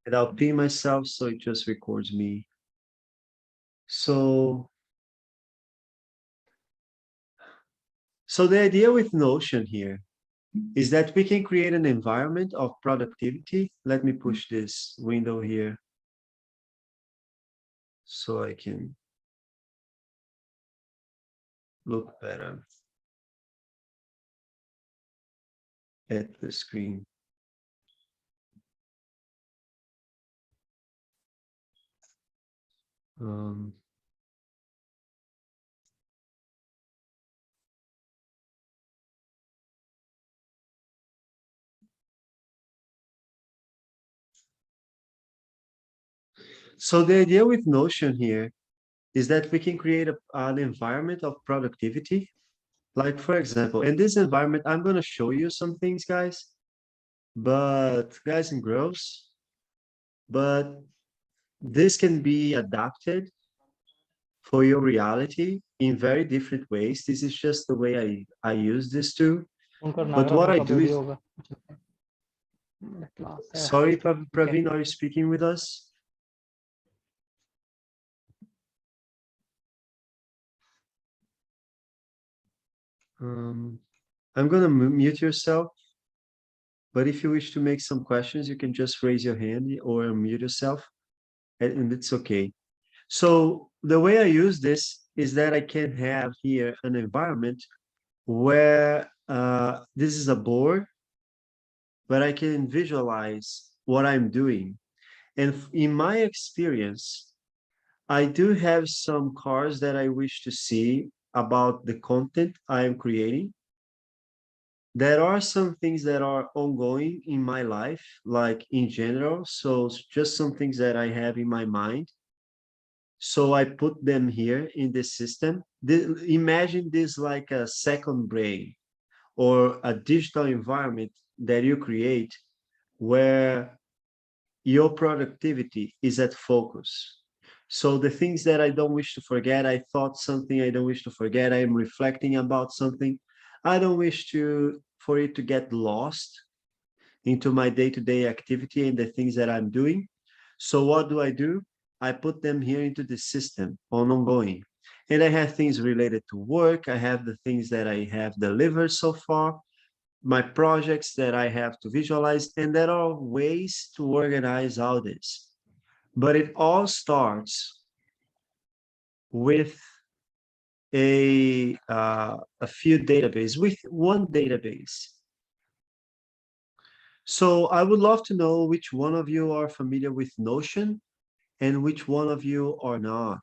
and I'll pin myself so it just records me. So, so the idea with Notion here is that we can create an environment of productivity. Let me push this window here so I can look better at the screen. Um, so the idea with Notion here is that we can create an environment of productivity. Like, for example, in this environment, I'm going to show you some things, guys, but guys and girls, but this can be adapted for your reality in very different ways. This is just the way I use this too. But what I do is, sorry, Praveen, are you speaking with us? I'm going to mute yourself, but if you wish to make some questions, you can just raise your hand or mute yourself, and it's okay. So the way I use this is that I can have here an environment where this is a board, but I can visualize what I'm doing. And in my experience, I do have some cars that I wish to see about the content I am creating. There are some things that are ongoing in my life, like in general. So just some things that I have in my mind. So I put them here in the system. Imagine this like a second brain or a digital environment that you create where your productivity is at focus. So the things that I don't wish to forget, I thought something I don't wish to forget, I am reflecting about something. I don't wish to for it to get lost into my day-to-day activity and the things that I'm doing. So what do? I put them here into the system on ongoing. And I have things related to work. I have the things that I have delivered so far, my projects that I have to visualize, and there are ways to organize all this. But it all starts with a few database, with one database. So I would love to know which one of you are familiar with Notion and which one of you are not.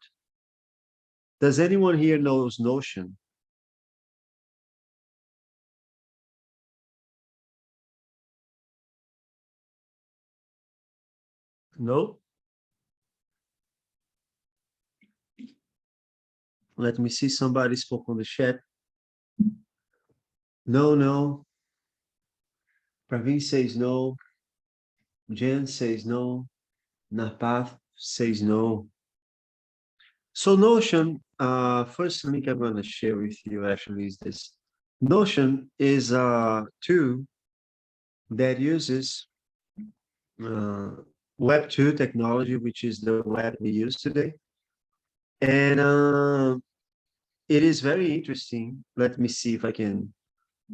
Does anyone here knows Notion? No? Let me see, somebody spoke on the chat. No, no. Praveen says no. Jen says no. Napath says no. So Notion, first link I'm going to share with you actually is this. Notion is a tool that uses Web 2 technology, which is the web we use today. And it is very interesting. Let me see if I can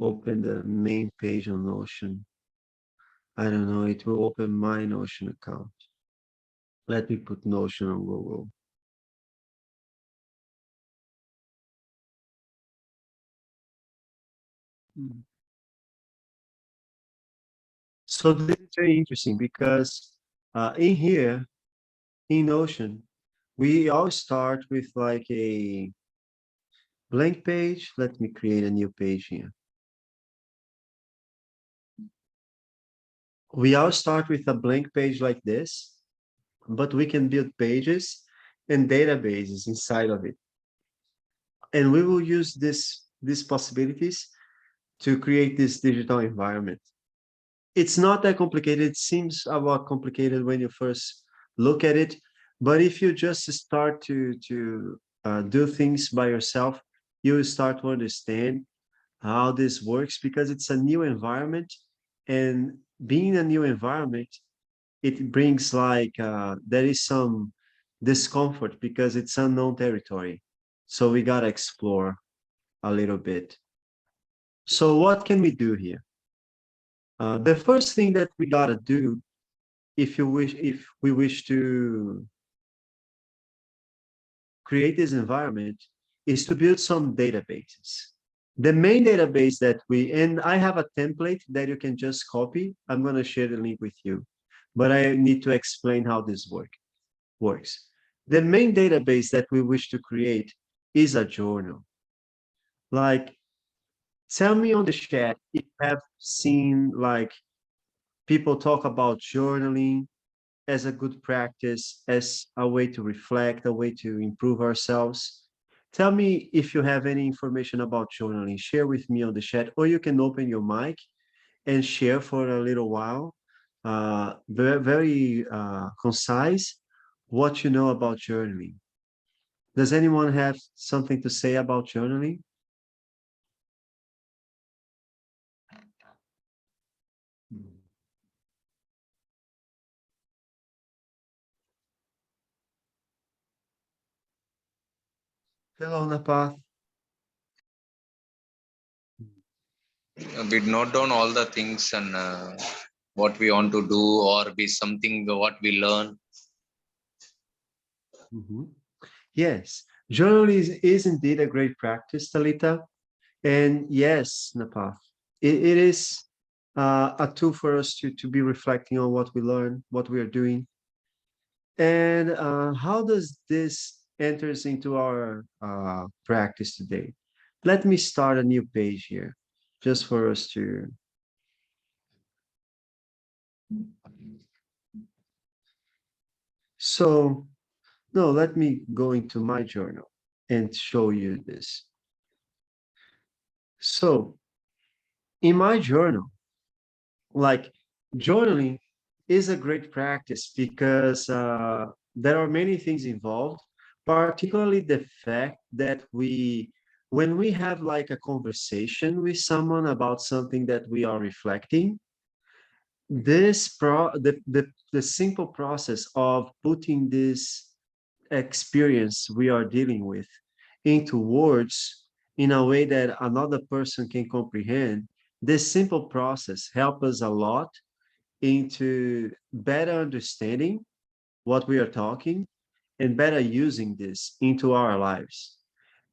open the main page on Notion. I don't know, it will open my Notion account. Let me put Notion on Google. So this is very interesting because in here, in Notion, we all start with like a blank page. Let me create a new page here. We all start with a blank page like this, but we can build pages and databases inside of it. And we will use these possibilities to create this digital environment. It's not that complicated. It seems a lot complicated when you first look at it, but if you just start to do things by yourself, you will start to understand how this works because it's a new environment, and being a new environment, it brings like there is some discomfort because it's unknown territory. So we gotta explore a little bit. So what can we do here? The first thing that we gotta do, if we wish to create this environment, is to build some databases. The main database that and I have a template that you can just copy. I'm gonna share the link with you, but I need to explain how this works. The main database that we wish to create is a journal. Like, tell me on the chat if you have seen like people talk about journaling as a good practice, as a way to reflect, a way to improve ourselves. Tell me if you have any information about journaling. Share with me on the chat, or you can open your mic and share for a little while, very concise, what you know about journaling. Does anyone have something to say about journaling? Hello, Napath. We note down all the things and what we want to do or be something what we learn. Yes, journaling is indeed a great practice, Talita. And yes, Napath, it is a tool for us to be reflecting on what we learn, what we are doing. And how does this enters into our practice today? Let me start a new page here, just for us to. So, no, let me go into my journal and show you this. So, in my journal, like journaling is a great practice because there are many things involved, particularly the fact that when we have like a conversation with someone about something that we are reflecting, the simple process of putting this experience we are dealing with into words in a way that another person can comprehend, this simple process helps us a lot into better understanding what we are talking and better using this into our lives,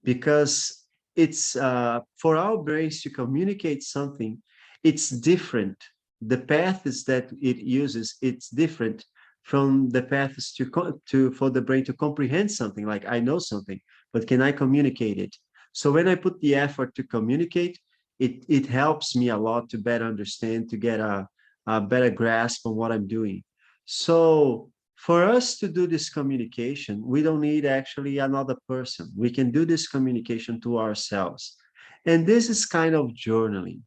because it's for our brains to communicate something, it's different. The paths that it uses, it's different from the paths to for the brain to comprehend something. Like, I know something, but can I communicate it? So when I put the effort to communicate, it helps me a lot to better understand, to get a better grasp on what I'm doing. So for us to do this communication, we don't need actually another person. We can do this communication to ourselves. And this is kind of journaling.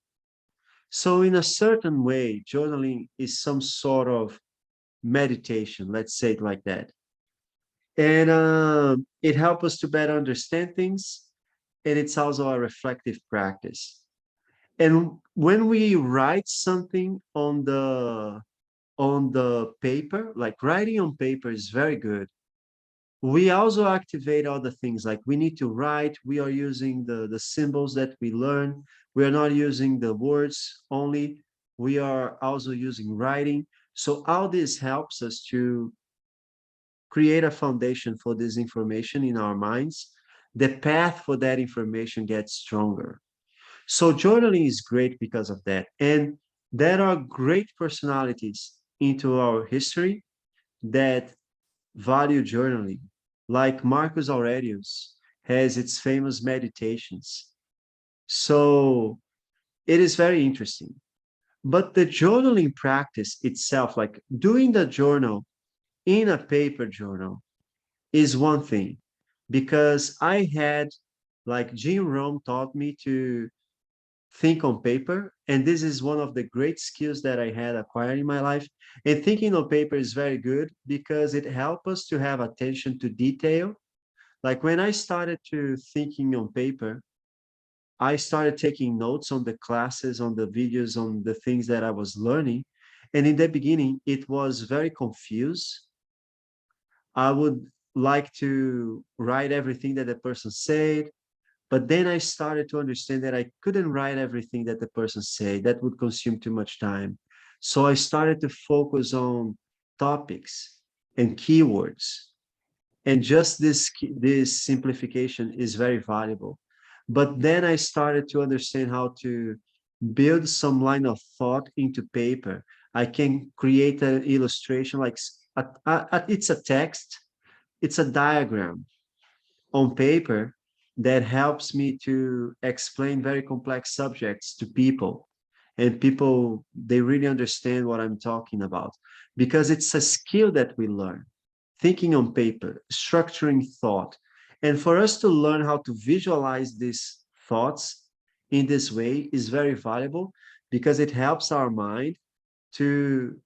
So in a certain way, journaling is some sort of meditation, let's say it like that. And it helps us to better understand things. And it's also a reflective practice. And when we write something on the paper, like writing on paper is very good. We also activate other things, like we need to write, we are using the symbols that we learn. We are not using the words only, we are also using writing. So all this helps us to create a foundation for this information in our minds. The path for that information gets stronger. So journaling is great because of that. And there are great personalities into our history that value journaling, like Marcus Aurelius has its famous meditations. So it is very interesting. But the journaling practice itself, like doing the journal in a paper journal, is one thing, because I had, like Jim Rohn taught me to think on paper, and this is one of the great skills that I had acquired in my life. And thinking on paper is very good because it helps us to have attention to detail. Like when I started to thinking on paper, I started taking notes on the classes, on the videos, on the things that I was learning, And in the beginning, it was very confused. I would like to write everything that the person said, but then I started to understand that I couldn't write everything that the person said. That would consume too much time. So I started to focus on topics and keywords. And just this simplification is very valuable. But then I started to understand how to build some line of thought into paper. I can create an illustration like it's a text, it's a diagram on paper that helps me to explain very complex subjects to people. And people, they really understand what I'm talking about because it's a skill that we learn. Thinking on paper, structuring thought. And for us to learn how to visualize these thoughts in this way is very valuable because it helps our mind to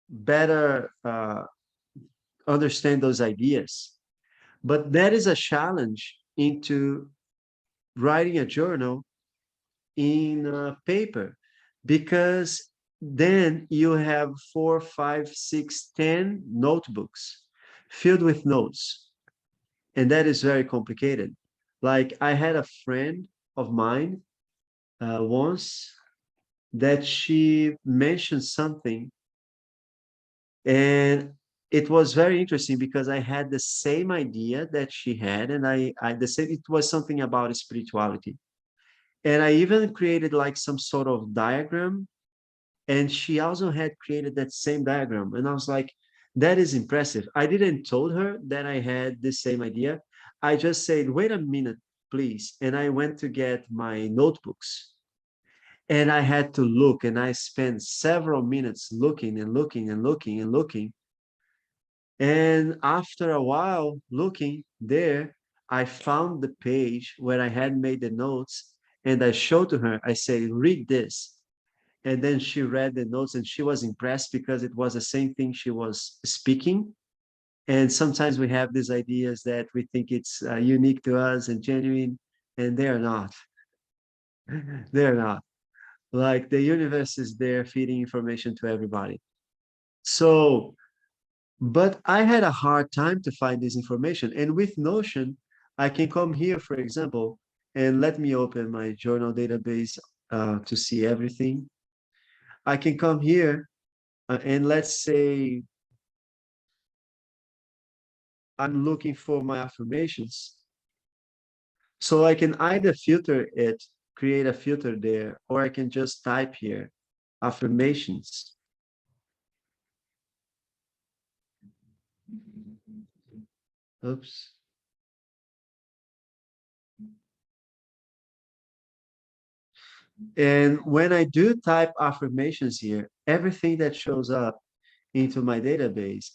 better understand those ideas. But that is a challenge into writing a journal in paper because then you have 4, 5, 6, 10 notebooks filled with notes. And that is very complicated. Like I had a friend of mine once that she mentioned something, and it was very interesting because I had the same idea that she had, and I the same, it was something about spirituality. And I even created like some sort of diagram, and she also had created that same diagram. And I was like, that is impressive. I didn't told her that I had the same idea. I just said, wait a minute, please. And I went to get my notebooks. And I had to look, and I spent several minutes looking and looking and looking and looking. And after a while looking there, I found the page where I had made the notes, and I showed to her, I say, read this. And then she read the notes and she was impressed because it was the same thing she was speaking. And sometimes we have these ideas that we think it's unique to us and genuine, and they're not. They're not. Like the universe is there feeding information to everybody. So, but I had a hard time to find this information. And with Notion, I can come here, for example, and let me open my journal database to see everything. I can come here and let's say I'm looking for my affirmations. So I can either filter it, create a filter there, or I can just type here affirmations. Oops. And when I do type affirmations here, everything that shows up into my database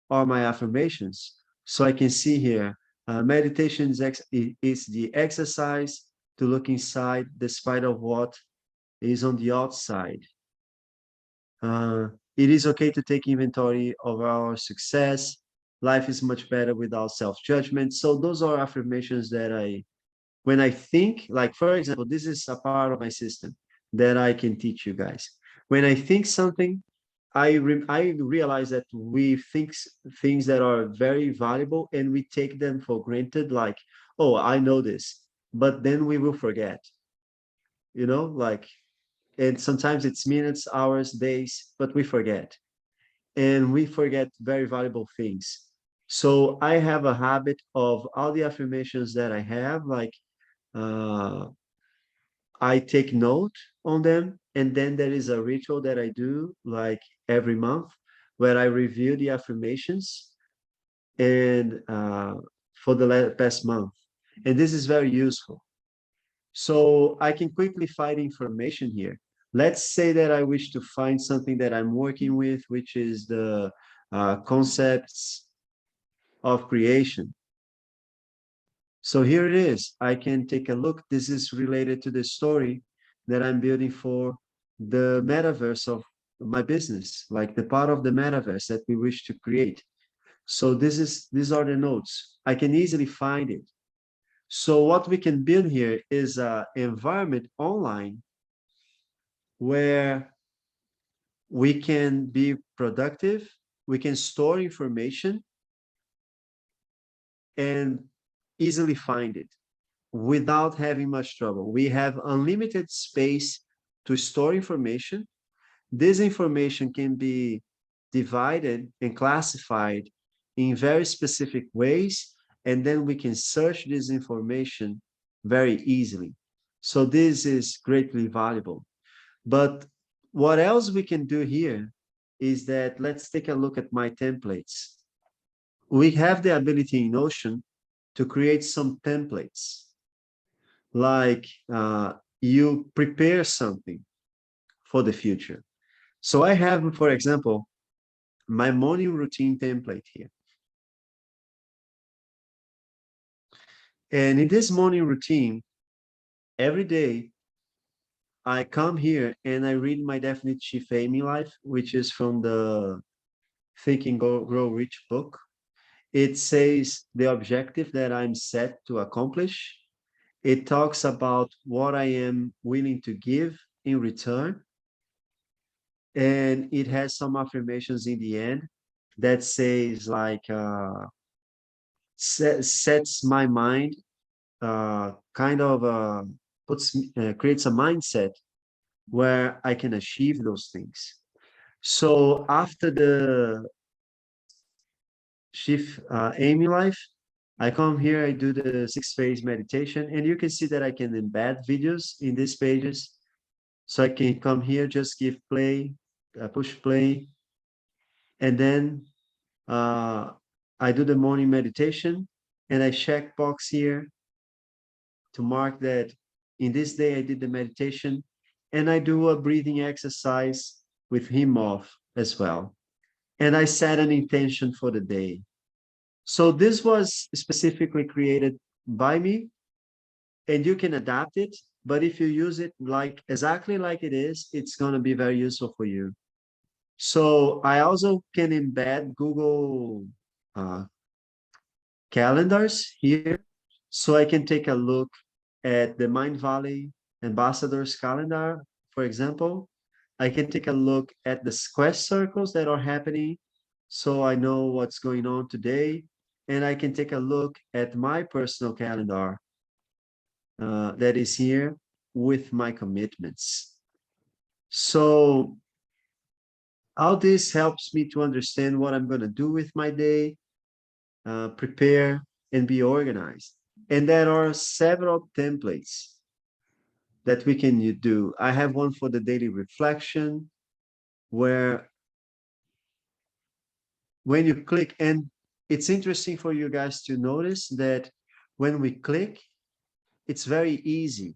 are my affirmations. So I can see here, meditation is the exercise to look inside despite of what is on the outside. Uh, it is okay to take inventory of our success. Life is much better without self-judgment. So those are affirmations that when I think, like, for example, this is a part of my system that I can teach you guys. When I think something, I realize that we think things that are very valuable and we take them for granted, like, oh, I know this, but then we will forget, like, and sometimes it's minutes, hours, days, but we forget. And we forget very valuable things. So I have a habit of all the affirmations that I have, like, uh, I take note on them, and then there is a ritual that I do like every month where I review the affirmations and for the past month. And this is very useful. So I can quickly find information here. Let's say that I wish to find something that I'm working with, which is the concepts of creation. So here it is. I can take a look. This is related to the story that I'm building for the metaverse of my business, like the part of the metaverse that we wish to create. So these are the notes. I can easily find it. So what we can build here is an environment online where we can be productive, we can store information and easily find it without having much trouble. We have unlimited space to store information. This information can be divided and classified in very specific ways, and then we can search this information very easily. So this is greatly valuable. But what else we can do here is that let's take a look at my templates. We have the ability in Notion to create some templates, like you prepare something for the future. So I have, for example, my morning routine template here. And in this morning routine, every day I come here and I read my Definite Chief Aim in Life, which is from the Think and Grow Rich book. It says the objective that I'm set to accomplish. It talks about what I am willing to give in return. And it has some affirmations in the end that says like, sets my mind, kind of creates a mindset where I can achieve those things. So after the shift aim in life, I come here, I do the 6 phase meditation, and you can see that I can embed videos in these pages. So I can come here, just give play, push play, and then I do the morning meditation, and I check box here to mark that in this day I did the meditation, and I do a breathing exercise with him off as well. And I set an intention for the day. So this was specifically created by me, and you can adapt it. But if you use it like exactly like it is, it's going to be very useful for you. So I also can embed Google calendars here. So I can take a look at the Mind Valley Ambassadors calendar, for example. I can take a look at the quest circles that are happening, so I know what's going on today. And I can take a look at my personal calendar that is here with my commitments. So all this helps me to understand what I'm going to do with my day, prepare, and be organized. And there are several templates that we can do. I have one for the daily reflection, where when you click, and it's interesting for you guys to notice that when we click, it's very easy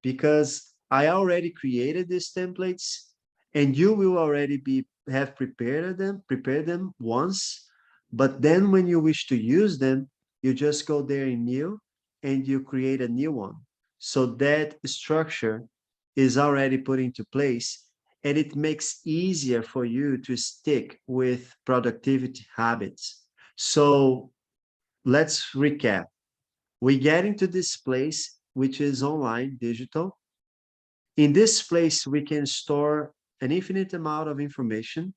because I already created these templates and you will already have prepared them once. But then when you wish to use them, you just go there in new and you create a new one. So that structure is already put into place, and it makes easier for you to stick with productivity habits. So let's recap. We get into this place, which is online, digital. In this place, we can store an infinite amount of information.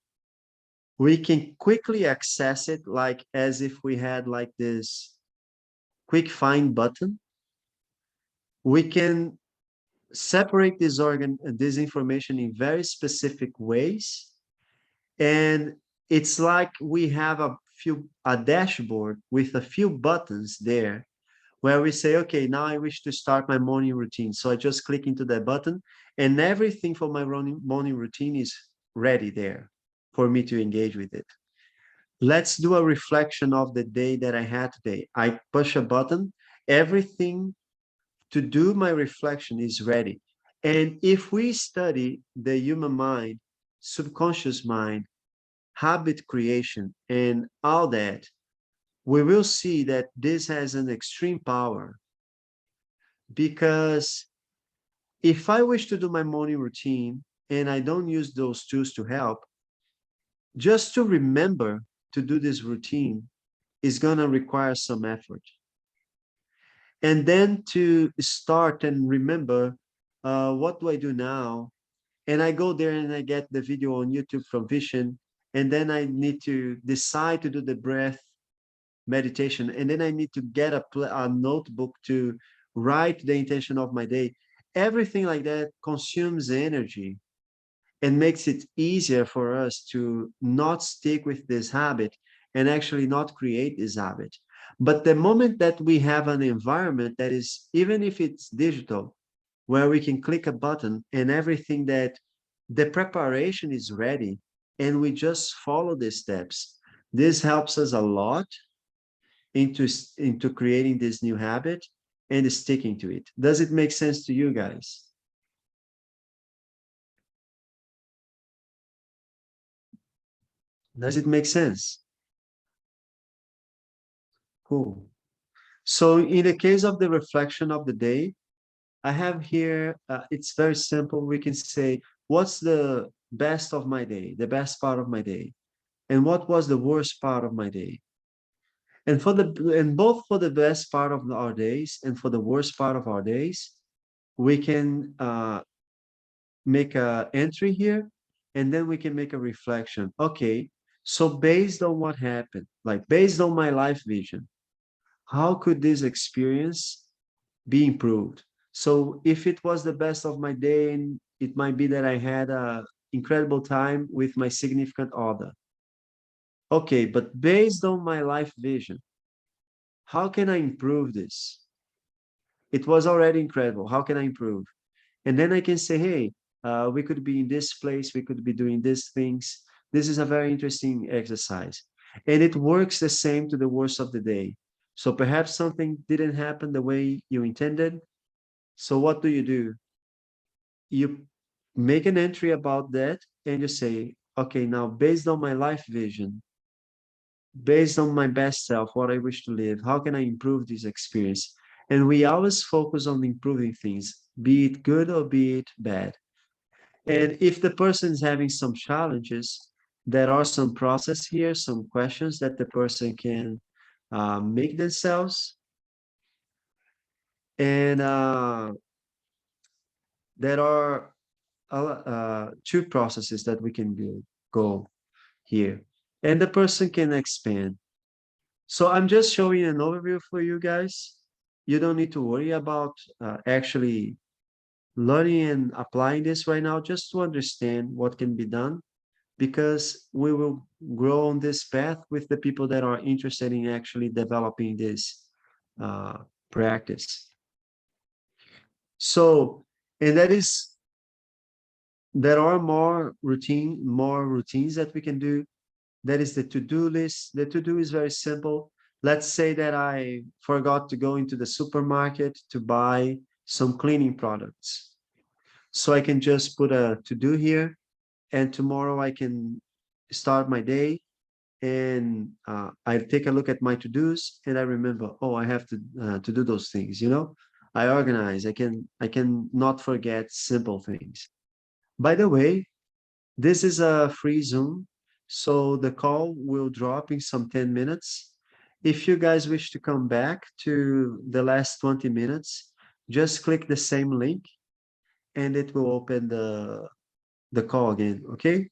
We can quickly access it, like as if we had like this quick find button. We can separate this information in very specific ways. And it's like we have a dashboard with a few buttons there where we say, okay, now I wish to start my morning routine. So I just click into that button and everything for my morning routine is ready there for me to engage with it. Let's do a reflection of the day that I had today. I push a button, everything to do my reflection is ready. And if we study the human mind, subconscious mind, habit creation, and all that, we will see that this has an extreme power. Because if I wish to do my morning routine and I don't use those tools to help, just to remember to do this routine is going to require some effort. And then to start and remember, what do I do now? and I go there and I get the video on YouTube from Vision, and then I need to decide to do the breath meditation, and then I need to get a notebook to write the intention of my day. Everything like that consumes energy and makes it easier for us to not stick with this habit and actually not create this habit. But the moment that we have an environment that is, even if it's digital, where we can click a button and everything that the preparation is ready and we just follow the steps, this helps us a lot into creating this new habit and sticking to it. Does it make sense to you guys? Does it make sense? Cool. So in the case of the reflection of the day, I have here, it's very simple. We can say, what's the best of my day, the best part of my day? And what was the worst part of my day? And both for the best part of our days and for the worst part of our days, we can make a entry here, and then we can make a reflection. Okay, so based on what happened, like based on my life vision, how could this experience be improved? So if it was the best of my day, and it might be that I had a incredible time with my significant other. Okay, but based on my life vision, how can I improve this? It was already incredible. How can I improve? And then I can say, hey, we could be in this place, we could be doing these things. This is a very interesting exercise. And it works the same to the worst of the day. So perhaps something didn't happen the way you intended. So what do? You make an entry about that and you say, okay, now based on my life vision, based on my best self, what I wish to live, how can I improve this experience? And we always focus on improving things, be it good or be it bad. And if the person is having some challenges, there are some process here, some questions that the person can make themselves. And there are two processes that we can go here. And the person can expand. So I'm just showing an overview for you guys. You don't need to worry about actually learning and applying this right now, just to understand what can be done, because we will grow on this path with the people that are interested in actually developing this uh, practice. So, and that is, there are more routines that we can do. That is the to-do list. The to-do is very simple. Let's say that I forgot to go into the supermarket to buy some cleaning products. So I can just put a to-do here, and tomorrow I can start my day, and I take a look at my to-dos and I remember, oh, I have to do those things, you know? I organize, I can not forget simple things. By the way, this is a free Zoom, so the call will drop in some 10 minutes. If you guys wish to come back to the last 20 minutes, just click the same link and it will open the call again, okay?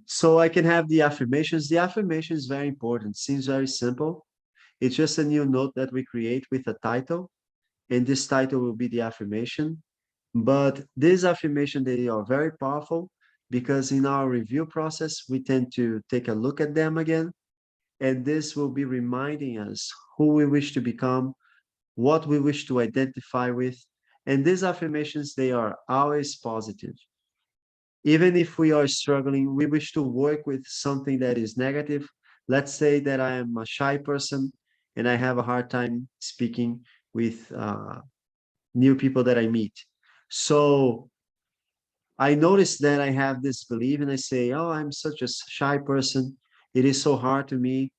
So I can have the affirmations. The affirmation is very important, seems very simple. It's just a new note that we create with a title, and this title will be the affirmation. But these affirmation, they are very powerful because in our review process, we tend to take a look at them again. And this will be reminding us who we wish to become, what we wish to identify with. And these affirmations, they are always positive. Even if we are struggling, we wish to work with something that is negative. Let's say that I am a shy person and I have a hard time speaking with new people that I meet. So I notice that I have this belief and I say, oh, I'm such a shy person. It is so hard to me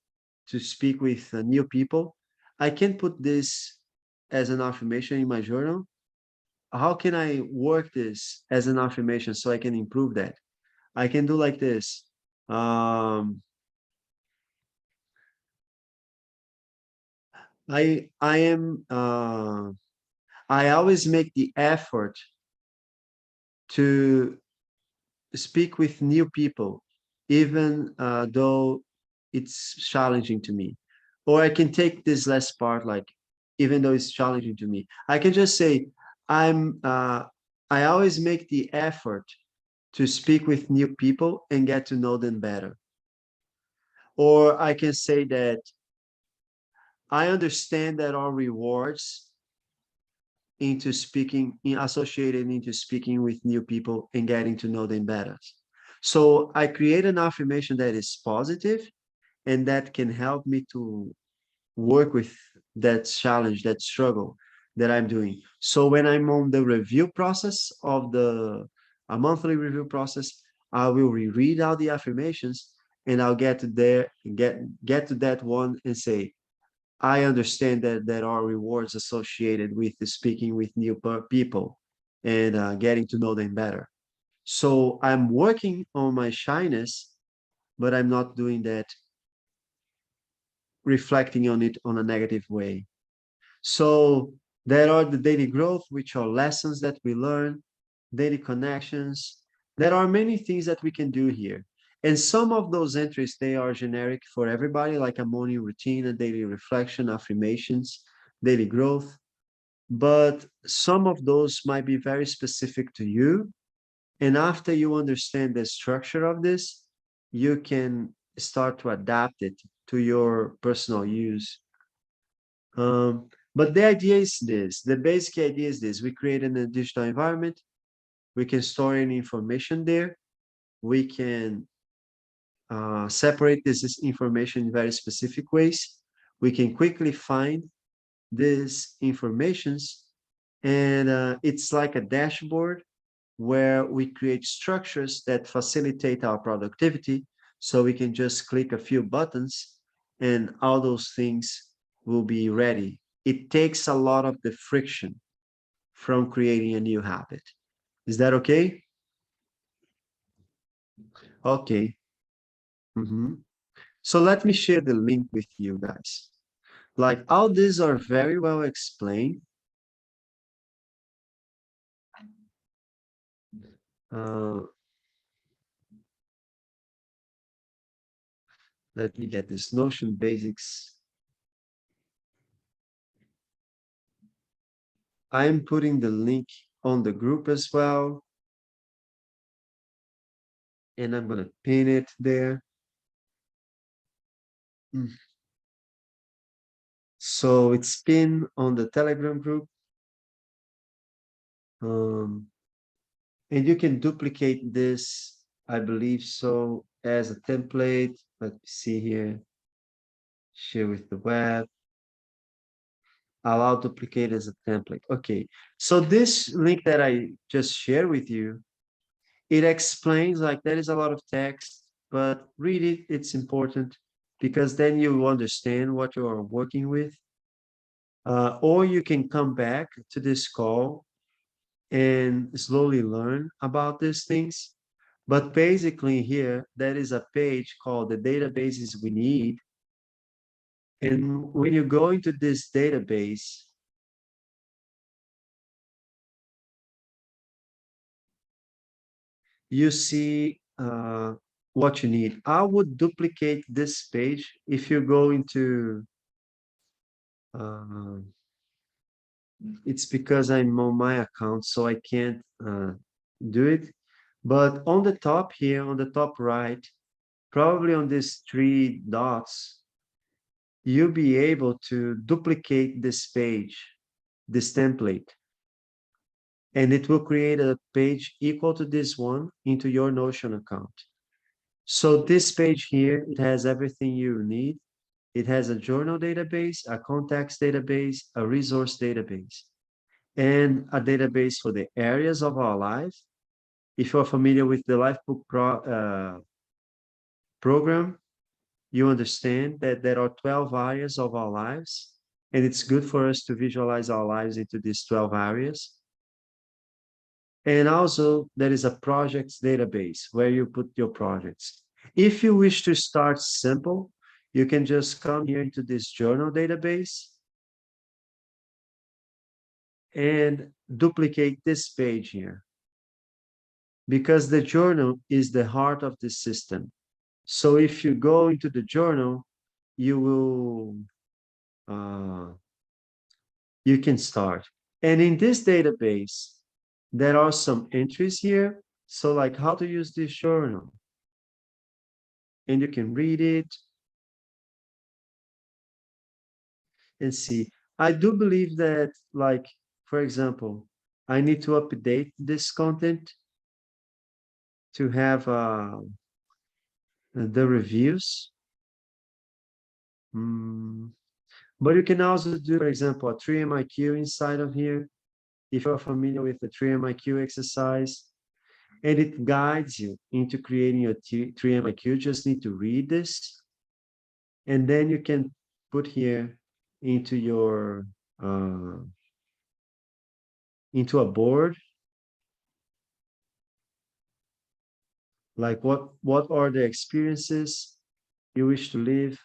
to speak with new people. I can put this as an affirmation in my journal. How can I work this as an affirmation so I can improve that? I can do like this. Um, I am I always make the effort to speak with new people, even though it's challenging to me. Or I can take this last part, like, even though it's challenging to me, I can just say, I always make the effort to speak with new people and get to know them better. Or I can say that I understand that our rewards into speaking, associated into speaking with new people and getting to know them better. So I create an affirmation that is positive and that can help me to work with that challenge, that struggle that I'm doing. So when I'm on the review process of a monthly review process, I will reread out the affirmations and I'll get to there, get to that one and say, I understand that there are rewards associated with speaking with new people and getting to know them better. So I'm working on my shyness, but I'm not doing that, reflecting on it on a negative way. So there are the daily growth, which are lessons that we learn, daily connections. There are many things that we can do here. And some of those entries, they are generic for everybody, like a morning routine, a daily reflection, affirmations, daily growth. But some of those might be very specific to you. And after you understand the structure of this, you can start to adapt it to your personal use. But the idea is this, the basic idea is this: we create in a digital environment, we can store any information there, we can separate this information in very specific ways, we can quickly find these informations, and it's like a dashboard where we create structures that facilitate our productivity, so we can just click a few buttons and all those things will be ready. It takes a lot of the friction from creating a new habit. Is that okay? Okay. Mhm. So let me share the link with you guys. Like, all these are very well explained. Uh, let me get this Notion basics. I'm putting the link on the group as well, and I'm going to pin it there. Mm. So it's pinned on the Telegram group. Um, and you can duplicate this, I believe so, as a template. Let me see here. Share with the web. Allow duplicate as a template. Okay, so this link that I just shared with you, it explains, like, there is a lot of text, but read it, it's important, because then you understand what you are working with. Or you can come back to this call and slowly learn about these things. But basically here, there is a page called the databases we need. And when you go into this database, you see what you need. I would duplicate this page if you go into, uh, it's because I'm on my account, so I can't do it. But on the top here, on the top right, probably on these three dots, you'll be able to duplicate this page, this template, and it will create a page equal to this one into your Notion account. So this page here, it has everything you need. It has a journal database, a contacts database, a resource database, and a database for the areas of our life. If you're familiar with the Lifebook program, you understand that there are 12 areas of our lives, and it's good for us to visualize our lives into these 12 areas. And also, there is a projects database where you put your projects. If you wish to start simple, you can just come here into this journal database and duplicate this page here. because the journal is the heart of the system. So if you go into the journal, you will, you can start. And in this database, there are some entries here. So like how to use this journal. And you can read it and see. I do believe that, like, for example, I need to update this content to have the reviews. But you can also do, for example, a 3MIQ inside of here, if you're familiar with the 3MIQ exercise, and it guides you into creating your 3MIQ. You just need to read this, and then you can put here into your into a board, like what are the experiences you wish to live,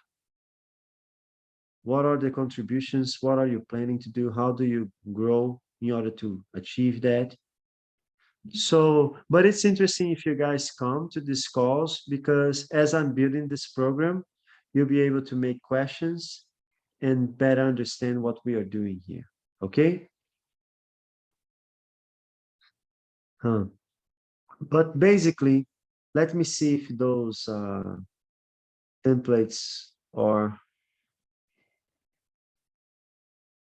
what are the contributions, what are you planning to do, how do you grow in order to achieve that. So, but it's interesting if you guys come to these calls, because as I'm building this program, you'll be able to make questions and better understand what we are doing here. Okay? But basically, let me see if those templates are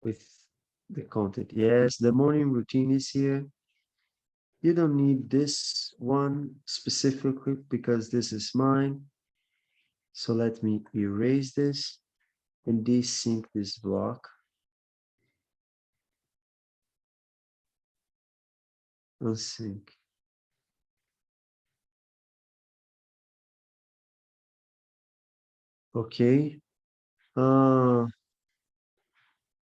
with the content. Yes, the morning routine is here. You don't need this one specifically because this is mine. So let me erase this and desync this block. Unsync. Okay.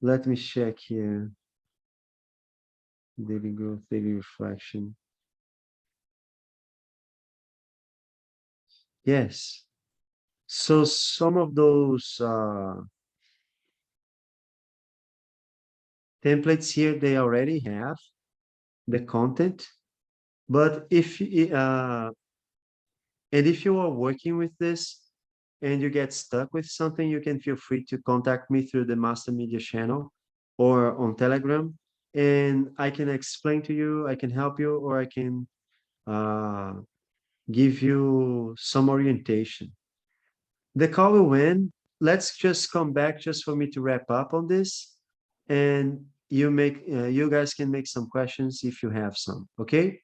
Let me check here. Daily growth, daily reflection. Yes. So some of those templates here, they already have the content, but if you are working with this and you get stuck with something, you can feel free to contact me through the Master Media channel or on Telegram, and I can explain to you, I can help you, or I can give you some orientation. The call will end. Let's just come back just for me to wrap up on this, and you guys can make some questions if you have some. Okay?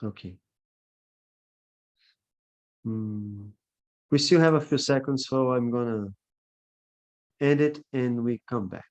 Okay. We still have a few seconds, so I'm gonna end it and we come back.